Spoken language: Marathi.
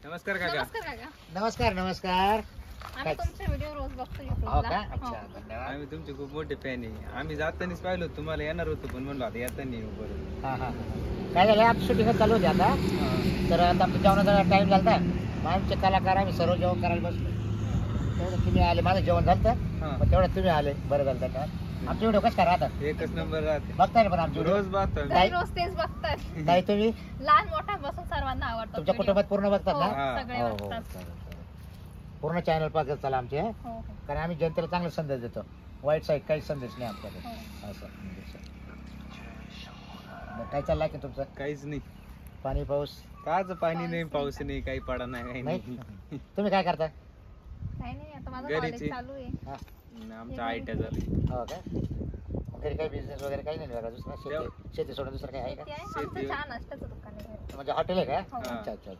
नमस्कार काका. नमस्कार काका. नमस्कार नमस्कार. आम्ही तुमचे व्हिडिओ रोज बघतो हो YouTubeला. का? अच्छा धन्यवाद. आम्ही तुमचे खूप मोठे फॅन आहे. आम्ही जातानीच पाहिलो तुम्हाला येणार होतो पण म्हणलो आता येताना येऊ बरोबर. हा हा काय झालं आमची शूटिंग चालू होती आता तर आता आमच्या जेवणाचा टाइम झाला मग आमचे कलाकार आम्ही सर्व जेवण करायला बसलो तेवढं तुम्ही आले माझं जेवण झालं हा. पण तेवढं तुम्ही आले बरं झालं धन्यवाद. आमचे व्हिडिओ कसं काय राहतात एकच नंबर राहते. बघताय ना पण आमचे व्हिडिओ रोज पाहतो. तुम्ही रोज तेच बघतात. नाही तुम्ही लहान मोठा बसून सर्वांना आवडतात तुमच्या video. कुटुंबात पूर्ण बघतात हो, ना हा. सगळे हो हो बघतात. चालेल, चालेल. पूर्ण चॅनल पाहत चला आमचे हो, हो, कारण आम्ही जनतेला चांगला संदेश देतो वाईट साईड काहीच संदेश नाही आमच्याकडे हो. असं बरं, काय चाललंय की तुमचं काहीच नाही. पाणी पाऊस काच पाणी नाही पाऊस नाही काही पडा नाही काही नाही नाही. तुम्ही काय करता काही नाही आता माझं घरीच कॉलेज आहे. चालू आहे. हा आमचं आयट्या झालं. हो काय मग घरी काही बिझनेस वगैरे काही नाही बघा दुसरा शेती शेती सोडून दुसरं काही आहे का शेती आहे. आमचं शेती- चहा नाश्त्याचं दुकान आहे. म्हणजे हॉटेल आहे का हो. अच्छा अच्छा अच्छा